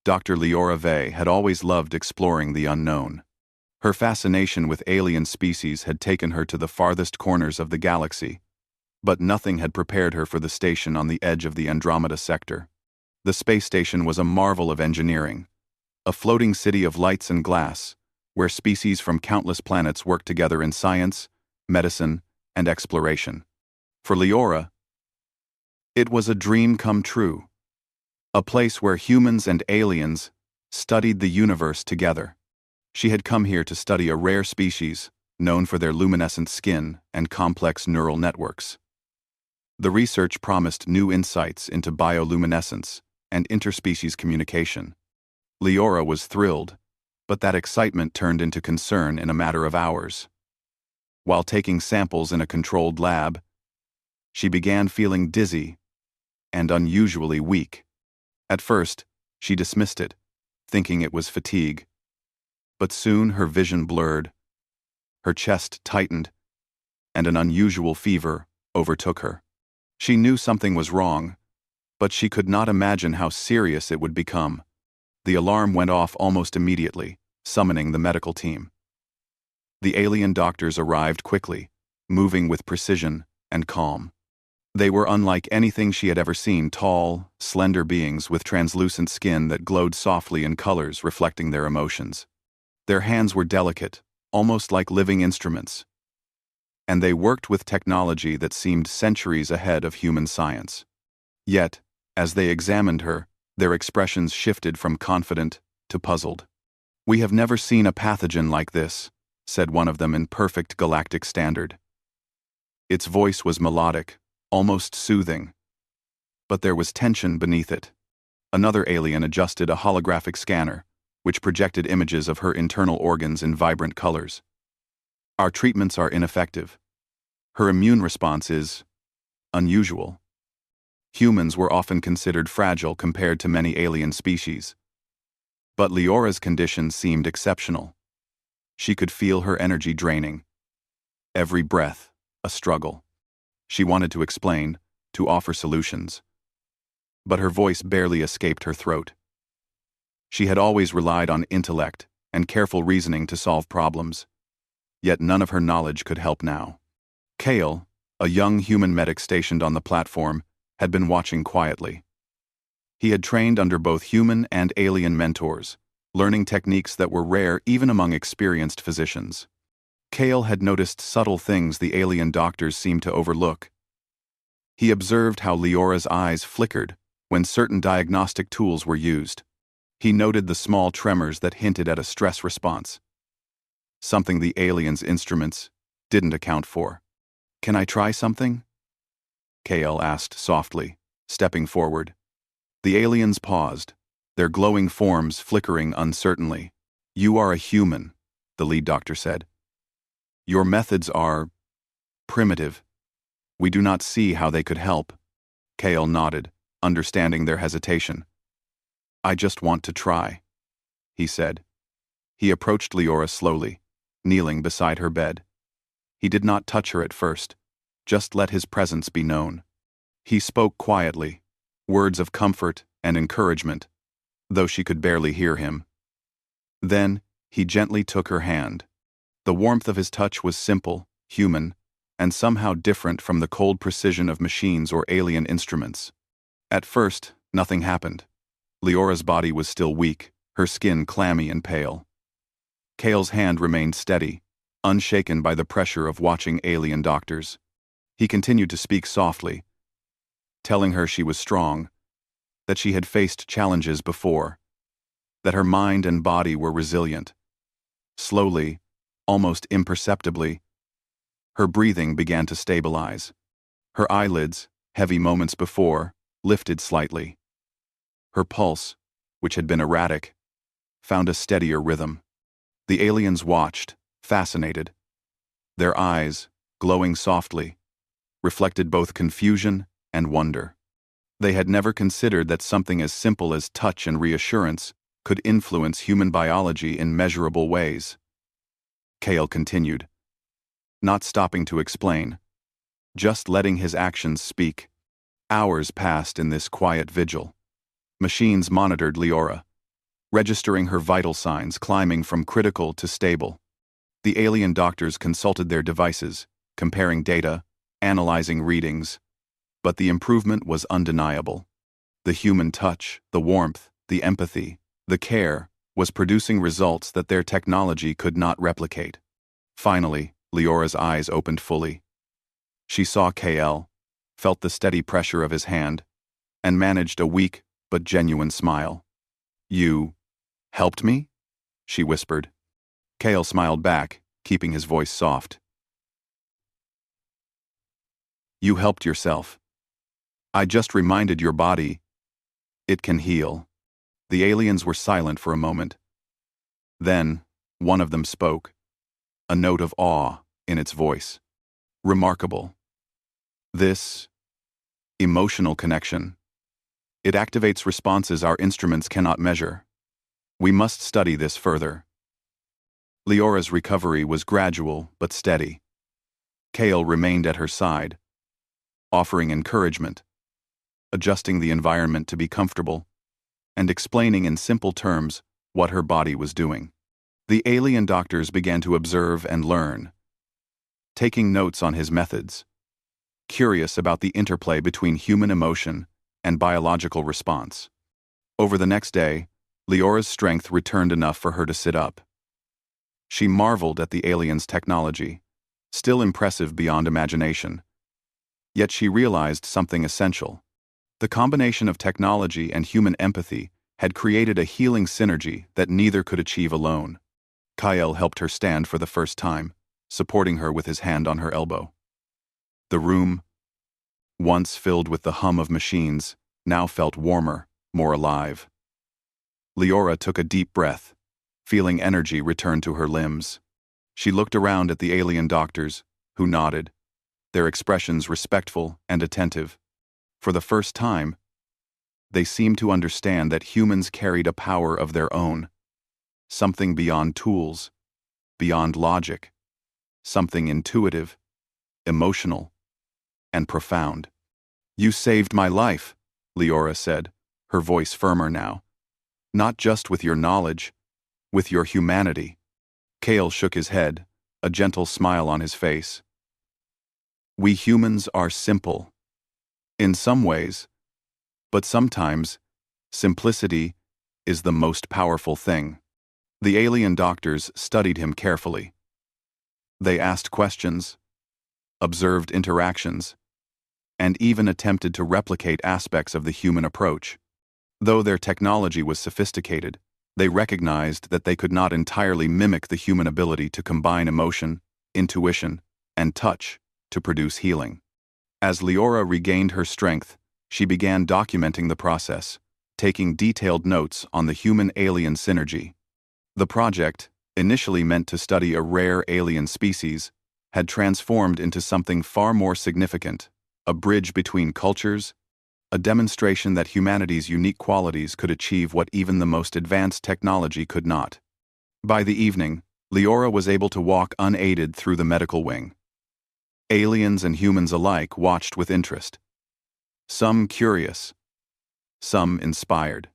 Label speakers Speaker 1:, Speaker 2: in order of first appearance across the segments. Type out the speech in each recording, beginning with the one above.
Speaker 1: Dr. Leora Vey had always loved exploring the unknown. Her fascination with alien species had taken her to the farthest corners of the galaxy, but nothing had prepared her for the station on the edge of the Andromeda sector. The space station was a marvel of engineering, a floating city of lights and glass, where species from countless planets worked together in science, medicine, and exploration. For Leora, it was a dream come true, a place where humans and aliens studied the universe together. She had come here to study a rare species known for their luminescent skin and complex neural networks. The research promised new insights into bioluminescence and interspecies communication. Leora was thrilled, but that excitement turned into concern in a matter of hours. While taking samples in a controlled lab, she began feeling dizzy and unusually weak. At first, she dismissed it, thinking it was fatigue. But soon her vision blurred, her chest tightened, and an unusual fever overtook her. She knew something was wrong, but she could not imagine how serious it would become. The alarm went off almost immediately, summoning the medical team. The alien doctors arrived quickly, moving with precision and calm. They were unlike anything she had ever seen, tall, slender beings with translucent skin that glowed softly in colors reflecting their emotions. Their hands were delicate, almost like living instruments, and they worked with technology that seemed centuries ahead of human science. Yet, as they examined her, their expressions shifted from confident to puzzled. "We have never seen a pathogen like this," said one of them in perfect galactic standard. Its voice was melodic, almost soothing, but there was tension beneath it. Another alien adjusted a holographic scanner, which projected images of her internal organs in vibrant colors. "Our treatments are ineffective. Her immune response is unusual." Humans were often considered fragile compared to many alien species. But Leora's condition seemed exceptional. She could feel her energy draining. Every breath, a struggle. She wanted to explain, to offer solutions. But her voice barely escaped her throat. She had always relied on intellect and careful reasoning to solve problems. Yet none of her knowledge could help now. Kale, a young human medic stationed on the platform, had been watching quietly. He had trained under both human and alien mentors, learning techniques that were rare even among experienced physicians. Kale had noticed subtle things the alien doctors seemed to overlook. He observed how Leora's eyes flickered when certain diagnostic tools were used. He noted the small tremors that hinted at a stress response, something the aliens' instruments didn't account for. "Can I try something?" Kale asked softly, stepping forward. The aliens paused, their glowing forms flickering uncertainly. "You are a human," the lead doctor said. "Your methods are primitive. We do not see how they could help." Kale nodded, understanding their hesitation. "I just want to try," he said. He approached Leora slowly, kneeling beside her bed. He did not touch her at first, just let his presence be known. He spoke quietly, words of comfort and encouragement, though she could barely hear him. Then, he gently took her hand. The warmth of his touch was simple, human, and somehow different from the cold precision of machines or alien instruments. At first, nothing happened. Leora's body was still weak, her skin clammy and pale. Kale's hand remained steady, unshaken by the pressure of watching alien doctors. He continued to speak softly, telling her she was strong, that she had faced challenges before, that her mind and body were resilient. Slowly, almost imperceptibly, her breathing began to stabilize. Her eyelids, heavy moments before, lifted slightly. Her pulse, which had been erratic, found a steadier rhythm. The aliens watched, fascinated. Their eyes, glowing softly, reflected both confusion and wonder. They had never considered that something as simple as touch and reassurance could influence human biology in measurable ways. Kale continued, not stopping to explain, just letting his actions speak. Hours passed in this quiet vigil. Machines monitored Leora, registering her vital signs, climbing from critical to stable. The alien doctors consulted their devices, comparing data, analyzing readings, but the improvement was undeniable. The human touch, the warmth, the empathy, the care, was producing results that their technology could not replicate. Finally, Leora's eyes opened fully. She saw KL, felt the steady pressure of his hand, and managed a weak but genuine smile. "You helped me?" she whispered. KL smiled back, keeping his voice soft. "You helped yourself. I just reminded your body it can heal." The aliens were silent for a moment. Then, one of them spoke, a note of awe in its voice. "Remarkable. This emotional connection. It activates responses our instruments cannot measure. We must study this further." Leora's recovery was gradual but steady. Kale remained at her side, offering encouragement, adjusting the environment to be comfortable, and explaining in simple terms what her body was doing. The alien doctors began to observe and learn, taking notes on his methods, curious about the interplay between human emotion and biological response. Over the next day, Leora's strength returned enough for her to sit up. She marveled at the aliens' technology, still impressive beyond imagination. Yet she realized something essential. The combination of technology and human empathy had created a healing synergy that neither could achieve alone. Kyle helped her stand for the first time, supporting her with his hand on her elbow. The room, once filled with the hum of machines, now felt warmer, more alive. Leora took a deep breath, feeling energy return to her limbs. She looked around at the alien doctors, who nodded, their expressions respectful and attentive. For the first time, they seemed to understand that humans carried a power of their own, something beyond tools, beyond logic, something intuitive, emotional, and profound. "You saved my life," Leora said, her voice firmer now. "Not just with your knowledge, with your humanity." Kale shook his head, a gentle smile on his face. "We humans are simple. In some ways, but sometimes, simplicity is the most powerful thing." The alien doctors studied him carefully. They asked questions, observed interactions, and even attempted to replicate aspects of the human approach. Though their technology was sophisticated, they recognized that they could not entirely mimic the human ability to combine emotion, intuition, and touch to produce healing. As Leora regained her strength, she began documenting the process, taking detailed notes on the human-alien synergy. The project, initially meant to study a rare alien species, had transformed into something far more significant, a bridge between cultures, a demonstration that humanity's unique qualities could achieve what even the most advanced technology could not. By the evening, Leora was able to walk unaided through the medical wing. Aliens and humans alike watched with interest. Some curious, some inspired.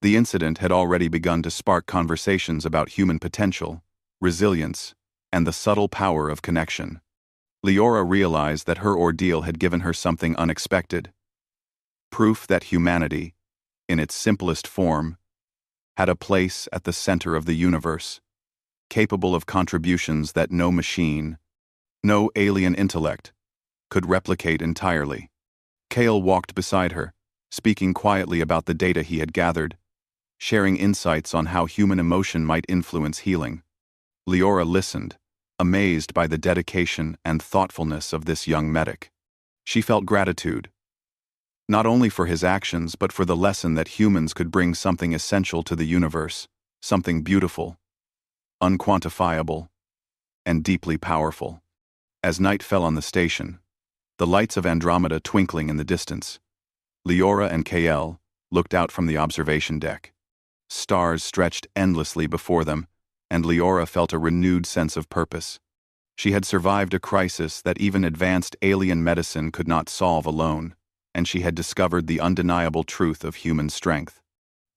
Speaker 1: The incident had already begun to spark conversations about human potential, resilience, and the subtle power of connection. Leora realized that her ordeal had given her something unexpected. Proof that humanity, in its simplest form, had a place at the center of the universe, capable of contributions that no machine, no alien intellect, could replicate entirely. Kale walked beside her, speaking quietly about the data he had gathered, sharing insights on how human emotion might influence healing. Leora listened, amazed by the dedication and thoughtfulness of this young medic. She felt gratitude, not only for his actions but for the lesson that humans could bring something essential to the universe, something beautiful, unquantifiable, and deeply powerful. As night fell on the station, the lights of Andromeda twinkling in the distance, Leora and Kael looked out from the observation deck. Stars stretched endlessly before them, and Leora felt a renewed sense of purpose. She had survived a crisis that even advanced alien medicine could not solve alone, and she had discovered the undeniable truth of human strength.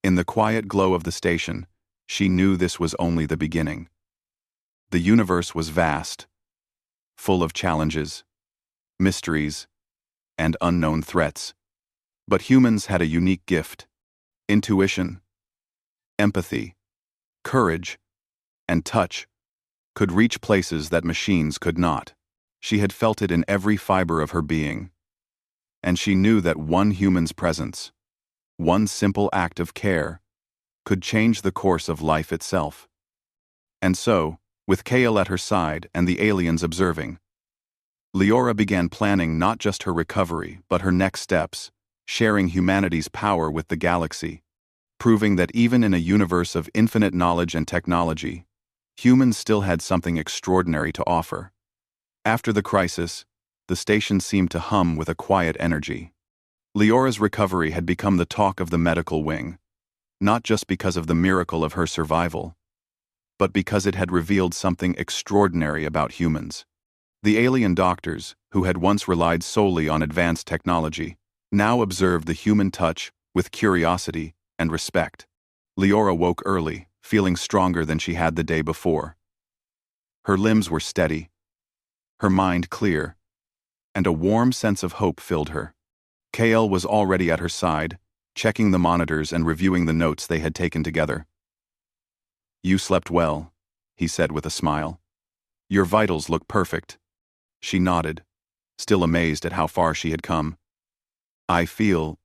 Speaker 1: In the quiet glow of the station, she knew this was only the beginning. The universe was vast, full of challenges, mysteries, and unknown threats. But humans had a unique gift: intuition, empathy, courage, and touch could reach places that machines could not. She had felt it in every fiber of her being, and she knew that one human's presence, one simple act of care, could change the course of life itself. And so, with Kale at her side and the aliens observing, Leora began planning not just her recovery but her next steps, sharing humanity's power with the galaxy, proving that even in a universe of infinite knowledge and technology, humans still had something extraordinary to offer. After the crisis, the station seemed to hum with a quiet energy. Leora's recovery had become the talk of the medical wing, not just because of the miracle of her survival, but because it had revealed something extraordinary about humans. The alien doctors, who had once relied solely on advanced technology, now observed the human touch with curiosity and respect. Leora woke early, feeling stronger than she had the day before. Her limbs were steady, her mind clear, and a warm sense of hope filled her. Kale was already at her side, checking the monitors and reviewing the notes they had taken together. "You slept well," he said with a smile. "Your vitals look perfect." She nodded, still amazed at how far she had come. "I feel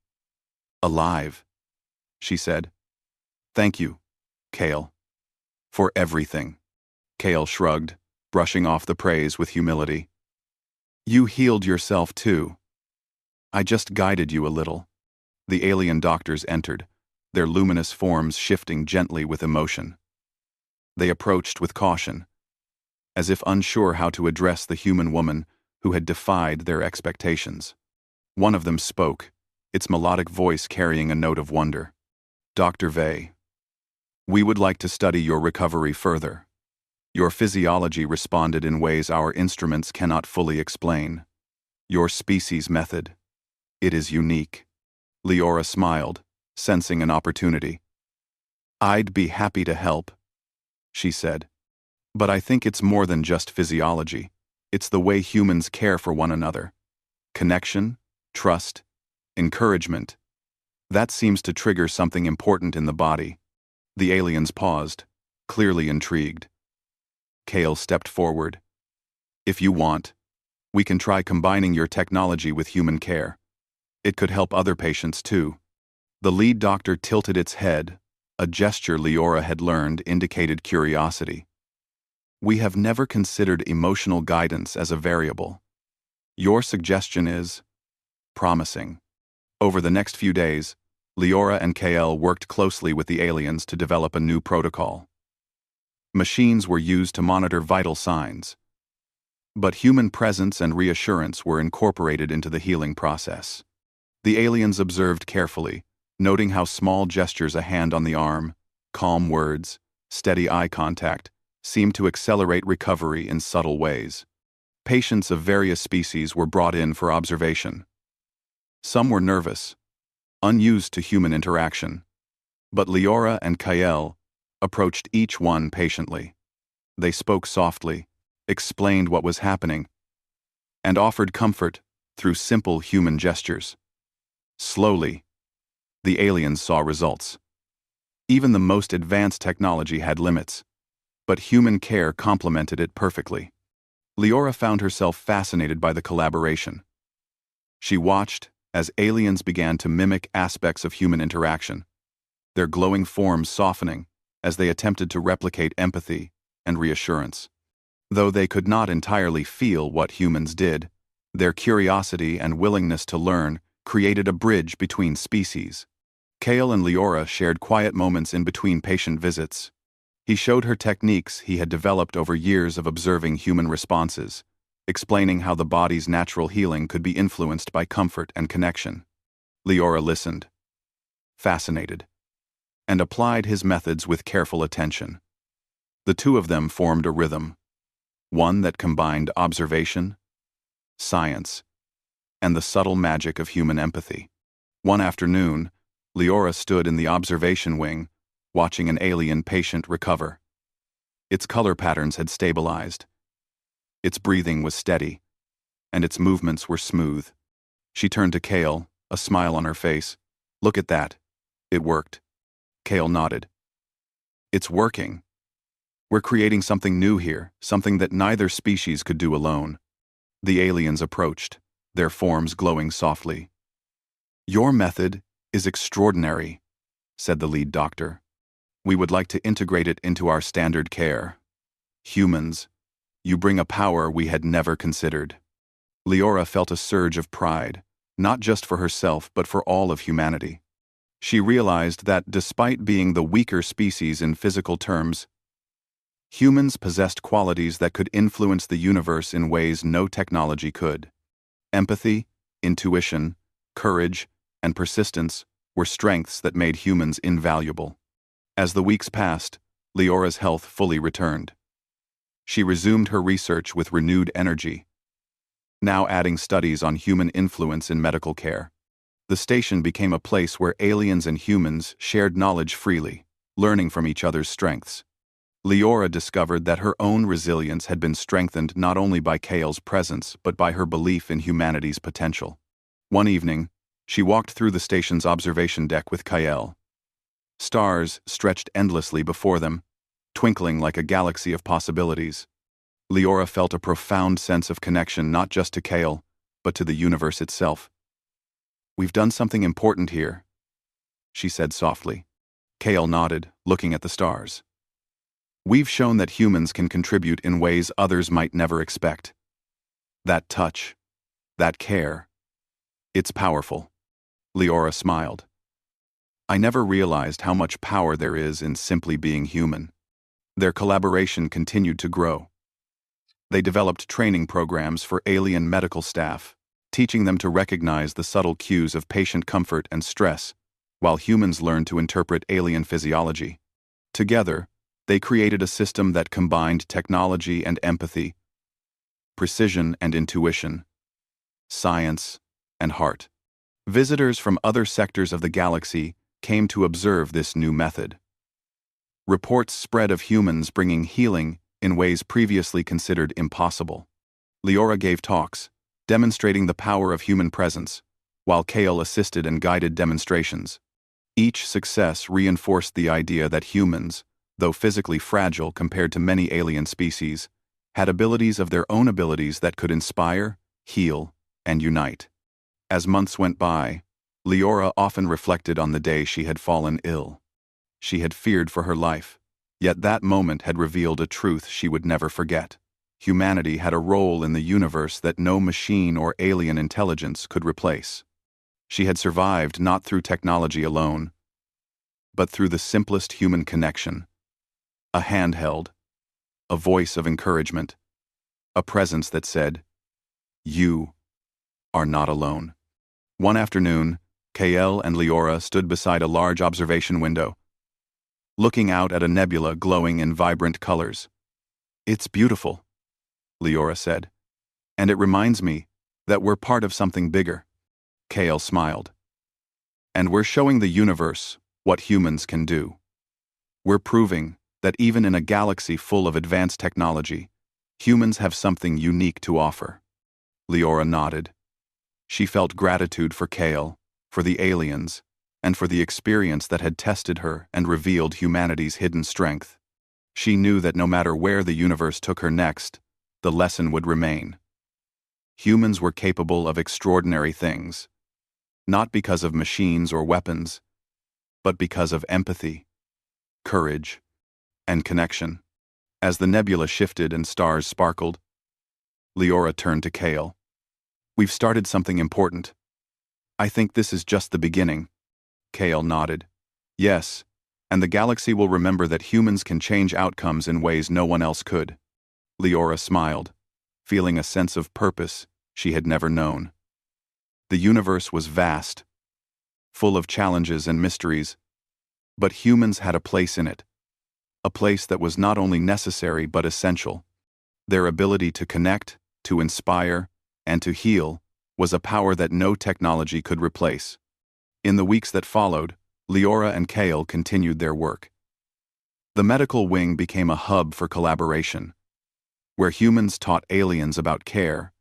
Speaker 1: alive," she said. "Thank you, Kale, for everything." Kale shrugged, brushing off the praise with humility. "You healed yourself too. I just guided you a little." The alien doctors entered, their luminous forms shifting gently with emotion. They approached with caution, as if unsure how to address the human woman who had defied their expectations. One of them spoke, its melodic voice carrying a note of wonder. "Dr. Vey, we would like to study your recovery further. Your physiology responded in ways our instruments cannot fully explain. Your species method, it is unique." Leora smiled, sensing an opportunity. "I'd be happy to help," she said. "But I think it's more than just physiology. It's the way humans care for one another. Connection, trust, encouragement. That seems to trigger something important in the body." The aliens paused, clearly intrigued. Kale stepped forward. "If you want, we can try combining your technology with human care. It could help other patients too." The lead doctor tilted its head, a gesture Leora had learned indicated curiosity. "We have never considered emotional guidance as a variable. Your suggestion is promising." Over the next few days, Leora and Kale worked closely with the aliens to develop a new protocol. Machines were used to monitor vital signs, but human presence and reassurance were incorporated into the healing process. The aliens observed carefully, noting how small gestures, a hand on the arm, calm words, steady eye contact, seemed to accelerate recovery in subtle ways. Patients of various species were brought in for observation. Some were nervous, unused to human interaction, but Leora and Kyle approached each one patiently. They spoke softly, explained what was happening, and offered comfort through simple human gestures. Slowly, the aliens saw results. Even the most advanced technology had limits, but human care complemented it perfectly. Leora found herself fascinated by the collaboration. She watched as aliens began to mimic aspects of human interaction, their glowing forms softening as they attempted to replicate empathy and reassurance. Though they could not entirely feel what humans did, their curiosity and willingness to learn created a bridge between species. Kale and Leora shared quiet moments in between patient visits. He showed her techniques he had developed over years of observing human responses, explaining how the body's natural healing could be influenced by comfort and connection. Leora listened, fascinated, and applied his methods with careful attention. The two of them formed a rhythm, one that combined observation, science, and the subtle magic of human empathy. One afternoon, Leora stood in the observation wing, watching an alien patient recover. Its color patterns had stabilized. Its breathing was steady, and its movements were smooth. She turned to Kale, a smile on her face. "Look at that. It worked." Kale nodded. "It's working. We're creating something new here, something that neither species could do alone." The aliens approached, their forms glowing softly. "Your method is extraordinary," said the lead doctor. "We would like to integrate it into our standard care. Humans, you bring a power we had never considered." Leora felt a surge of pride, not just for herself but for all of humanity. She realized that despite being the weaker species in physical terms, humans possessed qualities that could influence the universe in ways no technology could. Empathy, intuition, courage, and persistence were strengths that made humans invaluable. As the weeks passed, Leora's health fully returned. She resumed her research with renewed energy, now adding studies on human influence in medical care. The station became a place where aliens and humans shared knowledge freely, learning from each other's strengths. Leora discovered that her own resilience had been strengthened not only by Kale's presence but by her belief in humanity's potential. One evening, she walked through the station's observation deck with Kale. Stars stretched endlessly before them, twinkling like a galaxy of possibilities. Leora felt a profound sense of connection not just to Kale, but to the universe itself. "We've done something important here," she said softly. Kale nodded, looking at the stars. "We've shown that humans can contribute in ways others might never expect. That touch, that care, it's powerful." Leora smiled. "I never realized how much power there is in simply being human." Their collaboration continued to grow. They developed training programs for alien medical staff, teaching them to recognize the subtle cues of patient comfort and stress, while humans learned to interpret alien physiology. Together, they created a system that combined technology and empathy, precision and intuition, science and heart. Visitors from other sectors of the galaxy came to observe this new method. Reports spread of humans bringing healing in ways previously considered impossible. Leora gave talks, demonstrating the power of human presence, while Kale assisted and guided demonstrations. Each success reinforced the idea that humans, though physically fragile compared to many alien species, had abilities of their own abilities that could inspire, heal, and unite. As months went by, Leora often reflected on the day she had fallen ill. She had feared for her life, yet that moment had revealed a truth she would never forget. Humanity had a role in the universe that no machine or alien intelligence could replace. She had survived not through technology alone, but through the simplest human connection. A hand held, a voice of encouragement, a presence that said, "You are not alone." One afternoon, Kale and Leora stood beside a large observation window, looking out at a nebula glowing in vibrant colors. "It's beautiful," Leora said, "and it reminds me that we're part of something bigger." Kale smiled. "And we're showing the universe what humans can do. We're proving that even in a galaxy full of advanced technology, humans have something unique to offer." Leora nodded. She felt gratitude for Kale, for the aliens, and for the experience that had tested her and revealed humanity's hidden strength. She knew that no matter where the universe took her next, the lesson would remain. Humans were capable of extraordinary things, not because of machines or weapons, but because of empathy, courage, and connection. As the nebula shifted and stars sparkled, Leora turned to Kale. "We've started something important. I think this is just the beginning." Kale nodded. "Yes, and the galaxy will remember that humans can change outcomes in ways no one else could." Leora smiled, feeling a sense of purpose she had never known. The universe was vast, full of challenges and mysteries, but humans had a place in it, a place that was not only necessary but essential. Their ability to connect, to inspire, and to heal was a power that no technology could replace. In the weeks that followed, Leora and Kale continued their work. The medical wing became a hub for collaboration, where humans taught aliens about care,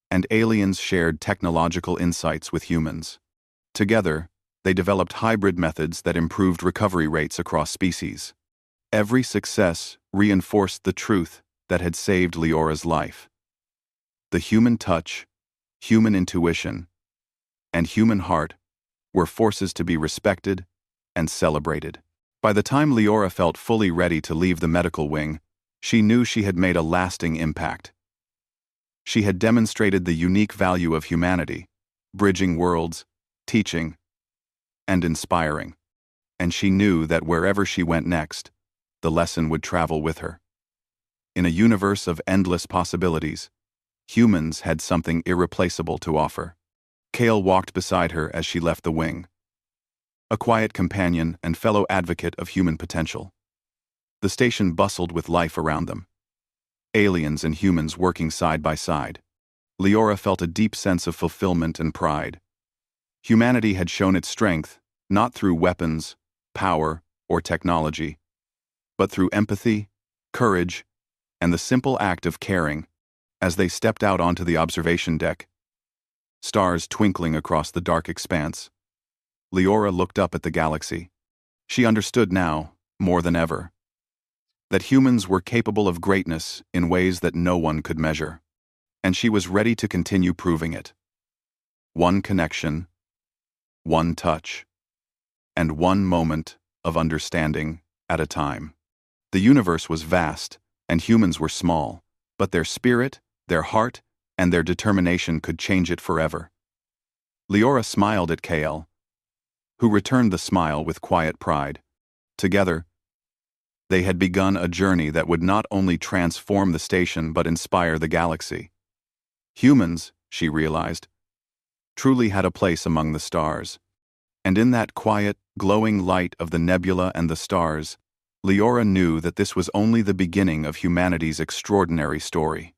Speaker 1: and aliens shared technological insights with humans. Together, they developed hybrid methods that improved recovery rates across species. Every success reinforced the truth that had saved Leora's life. The human touch, human intuition, and human heart were forces to be respected and celebrated. By the time Leora felt fully ready to leave the medical wing, she knew she had made a lasting impact. She had demonstrated the unique value of humanity, bridging worlds, teaching, and inspiring. And she knew that wherever she went next, the lesson would travel with her. In a universe of endless possibilities, humans had something irreplaceable to offer. Kale walked beside her as she left the wing, a quiet companion and fellow advocate of human potential. The station bustled with life around them, aliens and humans working side by side. Leora felt a deep sense of fulfillment and pride. Humanity had shown its strength, not through weapons, power, or technology, but through empathy, courage, and the simple act of caring. As they stepped out onto the observation deck, stars twinkling across the dark expanse, Leora looked up at the galaxy. She understood now, more than ever, that humans were capable of greatness in ways that no one could measure, and she was ready to continue proving it. One connection, one touch, and one moment of understanding at a time. The universe was vast, and humans were small, but their spirit, their heart, and their determination could change it forever. Leora smiled at Kale, who returned the smile with quiet pride. Together, they had begun a journey that would not only transform the station but inspire the galaxy. Humans, she realized, truly had a place among the stars. And in that quiet, glowing light of the nebula and the stars, Leora knew that this was only the beginning of humanity's extraordinary story.